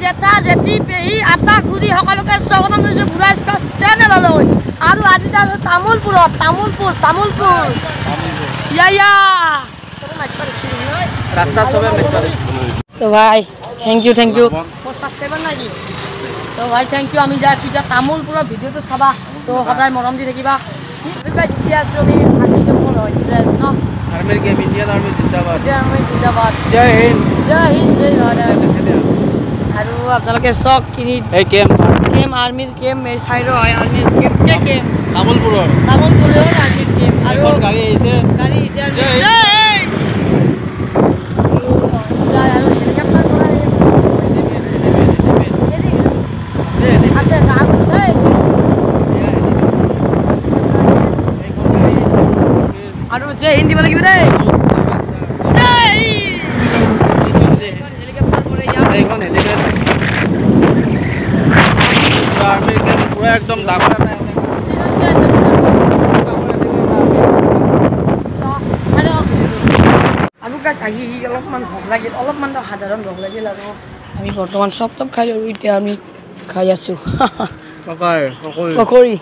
জেঠা জেঠি পেহী আটা খুৰী সকলোকে স্বাগতম জনাইছোঁ বুঢ়া স্কচ চেনেললৈ আৰু আজি তামোলপুৰ ইয়া रास्ता सब तो भाई थैंक यू मोर सब्सक्राइबर नाকি तो भाई थैंक यू আমি যাই এতিয়া তামোলপুৰ ভিডিওটো চাবা তো সদায় মৰম দি থাকিবা ঠিক গাইছ এতিয়া আমি আৰ্মি কেম্পৰ হয় ন आर्मी के इंडियन आर्मी जिंदाबाद जय हिंद जय भारत আৰু আপোনালোকে চক কিনি এই কেম আৰ্মিৰ কেম এই সাইডৰ হয় আৰ্মিৰ কেম তামোলপুৰৰ আৰ্মিৰ কেম আৰু গাড়ী আহিছে আৰু জয় হিন্দ দিব লাগিব দেই पूरा एकदम डाबर আৰু গাছ আহি অলপমান ভোক লাগিল অলপমান সাধাৰণ ভোক লাগিল আৰু আমি বৰ্তমান চব খাই আৰু এতিয়া আমি খাই আছোঁ পকৰি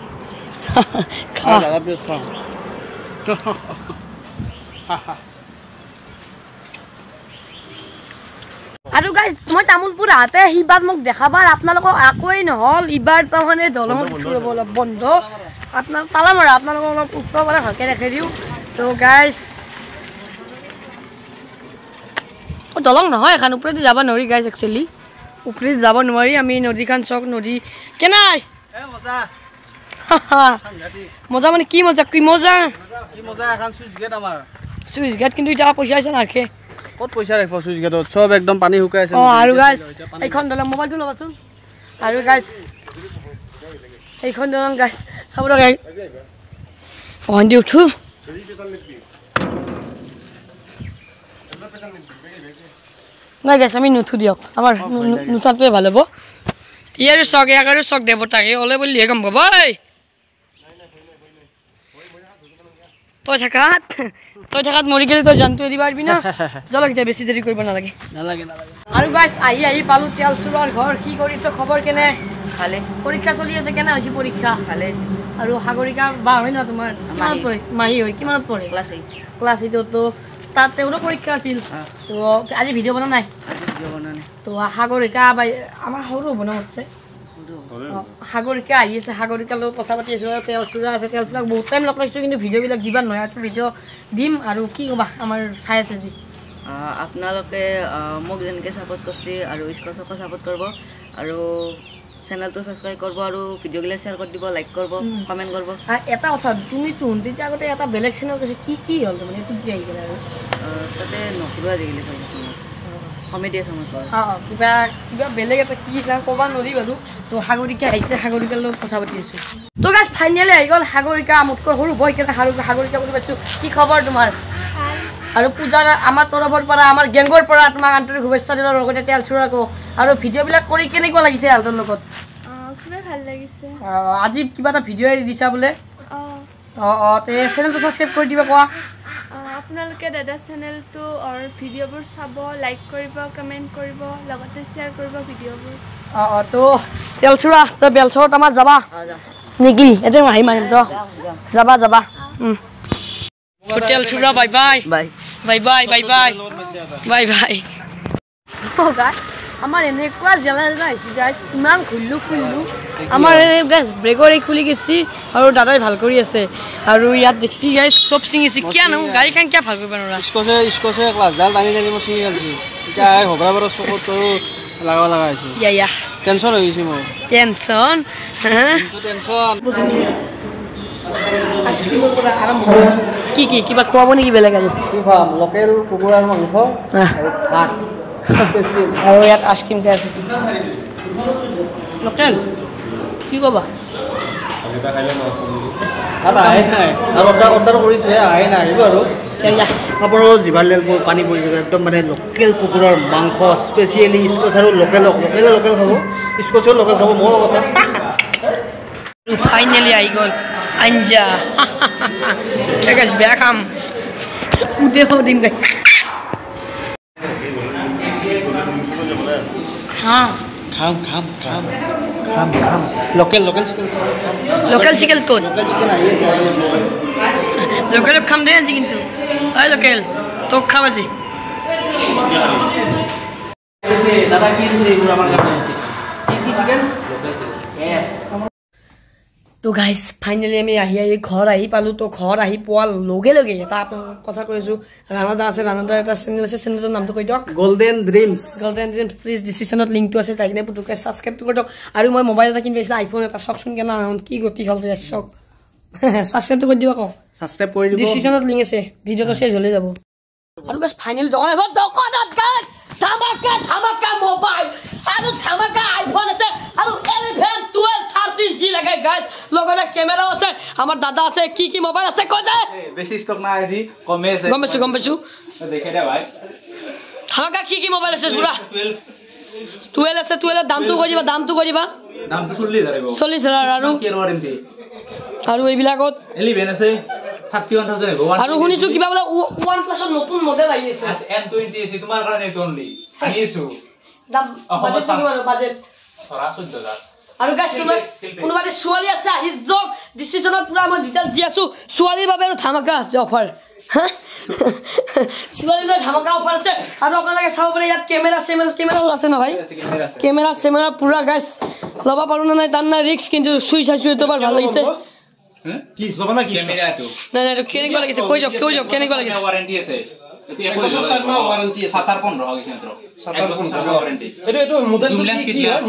আৰু গাইজ মই তামোলপুৰ আহোঁতে সিবাৰ মোক দেখাবাৰ আপোনালোকক আকোৱেই নহ'ল ইবাৰ তাৰমানে দলঙত উঠিব অলপ বন্ধ আপোনাৰ তালা মাৰা আপোনালোকক অলপ ওপৰৰ পৰা ভালকৈ দেখাই দিওঁ তো গাইজ দলং নহয় এখন ওপৰেদি যাব নোৱাৰি গাইজ একচুৱেলি ওপৰেদি যাব নোৱাৰি আমি নদীখন চক নদী কেনাই মজা মানে কি মজা এখন চুইচ গেট আমাৰ চুইচ গেট কিন্তু এতিয়া পইচা আছে নাৰাখে ক'ত পইচা ৰাখিব চুইচ গেটত চব একদম পানী শুকাই আছে আৰু গাইজ এইখন দলং মোবাইলটো ল'বাচোন আৰু গাইজ এইখন দলং গাইজ চাব লগা ভণ্টি উঠো নাই গাইজ আমি নুঠো দিয়ক আমাৰ নুঠাটোৱে ভাল হ'ব ই আৰু চক ইয়াক আৰু চক দেৱতাকে হ'লে বুলিহে গম পাব তই থাকাত মৰি গেলি তই জানটো দিব পাৰিবি না জলক এতিয়া বেছি দেৰি কৰিব নালাগে আৰু গাইজ আহি পালোঁ তেলচুৰৰ ঘৰ কি কৰিছ খবৰ কেনে ভালে পৰীক্ষা চলি আছে কেনে হৈছে পৰীক্ষা ভালে আৰু সাগৰিকা বা হয় না তোমাৰ কিমানত পঢ়ে মাহী হয় কিমানত পঢ়ে ক্লাছ 8 তো তাত তেওঁৰো পৰীক্ষা আছিল তো আজি ভিডিঅ' বনা নাই তো সাগৰিকা আমাৰ সৰু বনাব আছে সাগৰিকা আহি আছে সাগৰিকাৰ লগত কথা পাতি আছোঁ তেলচুৰা আছে তেলচুৰাক বহুত টাইম লগ পাইছোঁ কিন্তু ভিডিঅ'বিলাক দিবা নহয় ভিডিঅ' দিম আৰু কি ক'বা আমাৰ চাই আছে যি আপোনালোকে মোক যেনেকৈ ছাপোৰ্ট কৰিছে আৰু স্কচকো ছাপোৰ্ট কৰিব আৰু চেনেলটো ছাবস্ক্ৰাইব কৰিব আৰু ভিডিঅ'গিলা শ্বেয়াৰ কৰি দিব লাইক কৰিব কমেণ্ট কৰিব এটা কথা তুমি তেতিয়া আগতে এটা বেলেগ চেনেল কৈছে কি হ'ল তাৰমানে এইটো কি আহি গ'লে আৰু তাতে নকৰোঁ আজিকালি কমেডি আছে মই কিবা বেলেগ এটা কি ক'ব নোৱাৰি বাৰু তো সাগৰিকা আহিছে সাগৰিকাৰ লগত কথা পাতি আছোঁ তো গাইজ ফাইনেলি আহি গ'ল সাগৰিকা মোতকৈ সৰু বৈ কেনে সাগৰিকা বুলি পাইছোঁ কি খবৰ তোমাৰ আৰু পূজাৰ আমাৰ তৰফৰ পৰা আমাৰ গেংগৰ পৰা তোমাক আন্তৰিক শুভেচ্ছা দিলৰ লগতে তেলচুৰাকো আৰু ভিডিঅ'বিলাক কৰি কেনেকুৱা লাগিছে সিহঁতৰ লগত খুবেই ভাল লাগিছে আজি কিবা এটা ভিডিঅ' এৰি দিছা বোলে তে চেনেলটো ছাবস্ক্ৰাইব কৰি দিবা কোৱা আপোনালোকে দাদা চেনেলটো ভিডিঅ'বোৰ চাব লাইক কৰিব কমেণ্ট কৰিব লগতে শ্বেয়াৰ কৰিব ভিডিঅ'বোৰ তো তেলচুৰা তই বেলচৰত আমাৰ যাবা নিকলি এতিয়া আহি মাৰিম তো যাবা তেলচুৰা বাই বাই গাইজ আমাৰ এনেকুৱা জেলা আহিছে গাইজ ইমান ঘূৰিলোঁ আমাৰ গাইজ ব্ৰেকৰ এই খুলি গৈছে আৰু দাদাই ভাল কৰি আছে আৰু ইয়াত দেখছি গাইজ চব ছিঙিছে কিয়নো গাড়ীখন কিয় ভাল কৰিব নোৱাৰা স্কচে ক্লাছডাল টানি মই ছিঙি আনিছোঁ এতিয়া হবৰাবাৰৰ চকুত লগাব লগা হৈছে টেনশ্যন হৈ গৈছে মই টেনশ্যন কি কিবা খুৱাব নেকি বেলেগ আজি কি খাম লোকেল কুকুৰাৰ মাংস আৰু ভাত আৰু ইয়াত আইচক্ৰীম খাই আছোঁ লোকেল কি ক'বা অৰ্ডাৰ কৰিছোহে আহে নাই আহিব আৰু আপোনালোকৰ জিভাৰ লেলবোৰ পানী পৰি যাব একদম মানে লোকেল কুকুৰাৰ মাংস স্পেচিয়েলি স্কচ আৰু লোকেল খাব স্কচৰ লোকেল খাব মোৰ কথা ফাইনেলি আহি গ'ল আঞ্জা বেয়া কাম দিম গাই খাম খাম খাম খাম খাম local local chicken local chicken ক'ত লোকেল চিকেন আহি আছে লোকেলক খাম দেই আজি কিন্তু এই লোকেল তোক খাম আজি দাদা কি দিছে এইবোৰ আমাৰ কাৰণে আছে কি চিকেন লোকেল চিকেন yes তো গাইজ ফাইনেলি আমি আহি ঘৰ আহি পালোঁ তো ঘৰ আহি পোৱাৰ লগে লগে এটা আপোনাৰ কথা কৈ আছোঁ ৰাণাদা আছে ৰাণাদাৰ এটা চেনেল আছে চেনেলটোৰ নামটো কৈ দিয়ক গোল্ডেন ড্ৰিমছ প্লিজ ডিছক্ৰিপশ্যনত লিংকটো আছে যাই কিনে পুতুককৈ ছাবস্ক্ৰাইবটো কৰি দিয়ক আৰু মই মোবাইল এটা কিনিব আহিছিলোঁ আইফোন এটা চাওকচোন কেনে কি গতি হ'ল চাওক ছাবস্ক্ৰাইবটো কৰি দিব আকৌ ছাবস্ক্ৰাইব কৰি দিব ডিছক্ৰিপশ্যনত লিংক আছে ভিডিঅ'টো শেষ হ'লে যাব আৰু গাইজ ফাইনেলি দোকানত গাইজ ধামাকা ধামাকা মোবাইল আৰু ধামাকা আইফোন আছে আৰু 11 12 13 জি লাগে গাইজ লগতে কেমেৰাও আছে আমাৰ দাদা আছে কি মোবাইল আছে কৈ দে বেছি ষ্টক নাই আজি কমে আছে গম পাইছোঁ দেখে দে ভাই ধামাকা কি মোবাইল আছে পুৰা 12 আছে 12 দামটো কৈ দিবা দামটো 40,000 আৰু কেয়াৰ ওয়াৰেন্টি আৰু এইবিলাকত 11 আছে 31,000 হ'ব আৰু শুনিছোঁ কিবা বোলে OnePlus ৰ নতুন মডেল আহি আছে M20 আছে তোমাৰ কাৰণে অনলি আনিছো দাম বাজেট কিমান বাজেট 14,000 আৰু গাইজ কোনোবা ছোৱালী আছে আহি যাওক ডিচিশ্যনত পুৰা মই ডিটেইলছ দি আছোঁ ছোৱালীৰ বাবে আৰু ধামাকা আছে অফাৰ ছোৱালীৰ বাবে ধামাকা অফাৰ আছে আৰু আপোনালোকে চাব পাৰে ইয়াত কেমেৰা আছে ন ভাই কেমেৰা পুৰা গাইজ ল'ব পাৰোঁ নে নাই তাৰ নাই ৰিক্স কিন্তু চুই চাইছোঁ এইটো বৰ ভাল লাগিছে কি ল'বা না কি কেমেৰাটো নাই এইটো কেনেকুৱা লাগিছে কৈ যাওক কেনেকুৱা লাগিছে ওয়াৰেন্টি আছে এটো 1 বছৰ ওয়াৰেন্টি 7-15 হৈ গৈছে মাত্ৰ 1 বছৰ ওয়াৰেন্টি এটো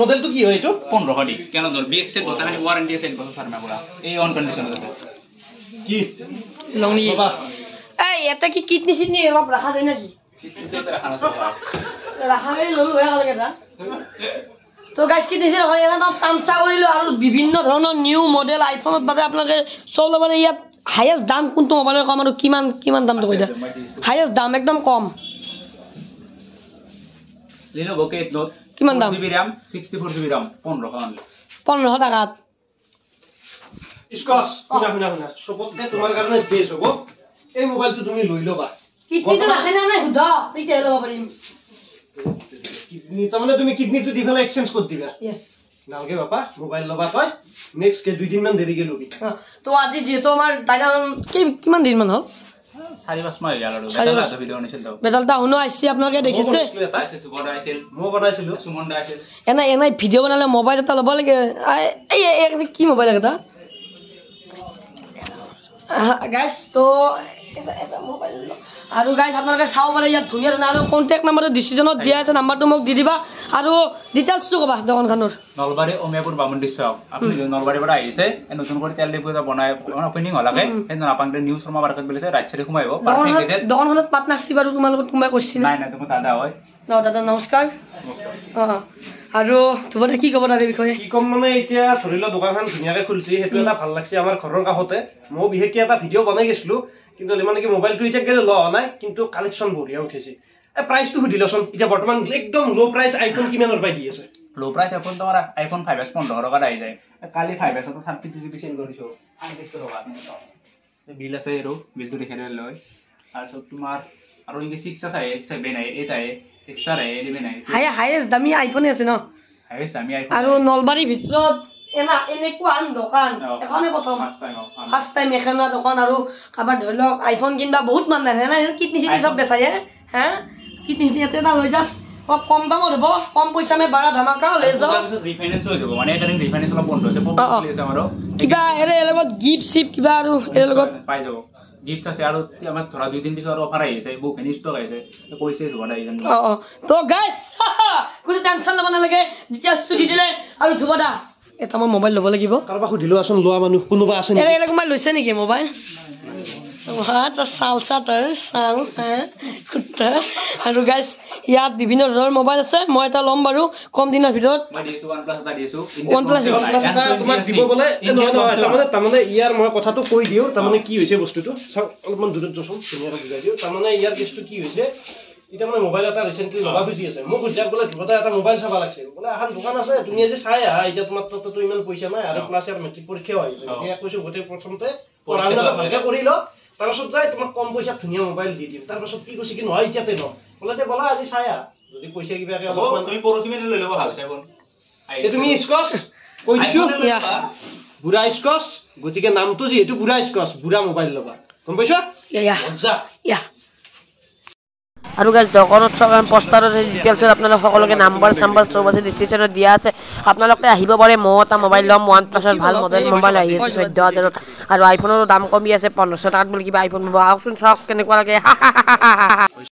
মডেলটো কি হয় এটো 15 দি কেন ধৰ বিএক্স এর বতাখানি ওয়ারেন্টি আছে 1 বছর ফার্মা পুরা এই অন কন্ডিশন আছে কি লংনি এই এটা কি কিডনি অলপ রাখা যায় নাকি রাখা গেলে ললো হয়ে গেল কেটা তো গাইজ কিডনি হয় এটা নাম তামসা কৰিলো আৰু বিভিন্ন ধৰণৰ নিউ মডেল আইফোনত বাদে আপোনালোকে চব ল'বলে ইয়াত হাইয়েষ্ট দাম কোনটো মোবাইলৰ কম আৰু কিমান দামটো কৈ দিয়া হাইয়েষ্ট দাম একদম কম Lenovo K Note কিমান দাম 4GB RAM 64GB RAM 1500 টাকাত Scotch শুনা সবতে তোমাৰ কাৰণে বেছ হ'ব এই মোবাইলটো তুমি লৈ লবা কিডনিটো ৰাখে না নাই হুদা তেতিয়া ল'ব পাৰিম কিডনি তাৰমানে তুমি কিডনিটো দি ফেলে এক্সচেঞ্জ কৰি দিবা ইয়েস নালগে বাবা মোবাইল লবা তই নেক্সট কে 2 দিন মান দেৰিকে লবি তো আজি যেহেতু আমাৰ দাইনা কিমান দিন মান হ'ল 4-5 মাহ গেল আৰু বেটাটা ভিডিও আনিছিল তো বেটালটা হুনো আইছি আপোনালোকে দেখিছে তো বড় আইছিল মই বনাইছিলো সুমনদা আইছিল এনাই ভিডিও বনালে মোবাইল এটা ল'ব লাগে এই কি মোবাইল এটা গাইজ তো এটা মোবাইল আৰু গাইজ আপোনালোকে চাব পাৰে ইয়াত ধুনীয়া আৰু কণ্টেক্ট নাম্বাৰটো ডিচিজনত দিয়া আছে নাম্বাৰটো মোক দি দিবা আৰু ডিটেইলছটো ক'বা দোকানখনৰ নলবাৰী অমিয়াপুৰ বামুণ্ডি চক আপুনি নলবাৰীৰ পৰা আহিছে নতুন কৰি তেল ডিপু এটা বনাই ওপেনিং হলাগে সেইদিনা আপোনালোকে নিউজ শৰ্মা মাৰ্কেট বুলিছে ৰাইট সাইডে সোমাইব দোকানখনত পাৰ্টনাৰশ্বিপ আৰু তোমালোকৰ কোনোবাই কৈছিল নাই তুমি দাদা হয় দাদা নমস্কাৰ আৰু তোমাৰ কি ক'ব তাৰে বিষয়ে কি কম মানে এতিয়া ধৰি ল দোকানখন ধুনীয়াকে খুলিছে সেইটো এটা ভাল লাগছে আমাৰ ঘৰৰ কাষতে মই বিশেষকৈ এটা ভিডিঅ' বনাই গৈছিলো কিন্তু মানে কি মোবাইলটো এতিয়া গেলে ল নাই কিন্তু কালেকশ্যন বঢ়িয়া উঠিছে প্ৰাইচটো সুধিলচোন এতিয়া বৰ্তমান একদম ল' প্ৰাইচ আইফোন কিমানৰ পাই দি আছে লো প্ৰাইচ আইফোন তোমাৰ আইফোন 5s 15 টকাত আহি যায় কালি 5s তো 32GB সেল কৰিছো 28 টকা বিল আছে আৰু বিলটো দেখাই লয় আৰু তোমাৰ আৰু ইংগে 6 আছে 7 আই 8 আই 6 আই 11 আই হাইয়েষ্ট দামী আইফোনে আছে ন হাইয়েষ্ট দামী আইফোন আৰু নলবাৰীৰ ভিতৰত এনেকুৱা আন দোকান এখনে প্ৰথম ফাৰ্ষ্ট টাইম এখন দোকান আৰু কাবাৰ ধৰি লওক আইফোন কিনবা বহুত মান নাই না কিডনি চব বেচায়ে হা কিডনি ইয়াতে না লৈ যাস কম দামত হ'ব কম পইচা মে বড় ধামাকা লৈ যাও ৰিফাইনেন্স হৈ যাব মানে এটা ৰিফাইনেন্স অলপ বন্ধ হৈছে বহুত আছে আমাৰো কিবা এৰে লগত গিফট শিপ কিবা আৰু এৰ লগত পাই যাব গিফট আছে আৰু আমাৰ ধৰা 2 দিন পিছত অফাৰ আহিছে বুক এনি ষ্টক আহিছে কৈছে ধৰা ইজন তো গাইস কোনো টেনচন ল'ব নালাগে ডিটেইলছটো দি দিলে আৰু ধুবদা এটা মই মোবাইল ল'ব লাগিব কাৰোবাক সুধিলো আছোন লোৱা মানুহ কোনোবা আছে নেকি এৰে কোনোবা লৈছে নেকি মোবাইল তো চালচা তাৰ চাল কুত্তা আৰু গাইস ইয়াত বিভিন্ন ধৰণৰ মোবাইল আছে মই এটা ল'ম বাৰু কম দিনৰ ভিতৰত মই দিছো OnePlus এটা দিছো OnePlus তোমাক দিব বলে নহয় তাৰমানে ইয়াৰ মই কথাটো কৈ দিও তাৰমানে কি হৈছে বস্তুটো অলপমান দূৰত যাচোন ধুনীয়াকৈ বুজাই দিও তাৰমানে ইয়াৰ কেছটো কি হৈছে এটা মানে মোবাইল এটা ৰিসেন্টলি লবা খুজি আছে মোক বুজাক বলে দুটা এটা মোবাইল চাবা লাগছে বলে আহান দোকান আছে তুমি যে চাই আহা এতিয়া তোমাৰ তো ইমান পইচা নাই আৰু ক্লাছ ইয়াৰ মেট্ৰিক পৰীক্ষা হৈ আছে এতিয়া কৈছো গোটে প্ৰথমতে পঢ়া-শুনা ভালকে কৰি ল তাৰপাছত যাই তোমাক কম পইচা ধুনীয়া মোবাইল দি দিম তাৰপাছত কি কৈছে কি নহয় এতিয়াতে ন বলে তে বলা আজি চাই আহা যদি পইচা কিবাকে অলপমান তুমি পৰহি মেনে লৈ লব ভাল চাই এই তুমি স্কচ কৈ দিছো বুঢ়া স্কচ গতিকে নামটো যিহেতু বুঢ়া স্কচ বুঢ়া মোবাইল ল'বা গম পাইছা আৰু গাইজ দোকানত চব পোষ্টাৰত ডিটেইলছত আপোনালোক সকলোকে নাম্বাৰ চাম্বাৰ চব আছে ডিসক্ৰিপশ্যনত দিয়া আছে আপোনালোকে আহিব পাৰে মই এটা মোবাইল ল'ম OnePlus ৰ ভাল মডেল মোবাইল আহি আছে 14000 আৰু আইফোনৰো দাম কমি আছে 1500 টাকাত বুলি কিবা আইফোন পাব আহকচোন চাওক কেনেকুৱা লাগে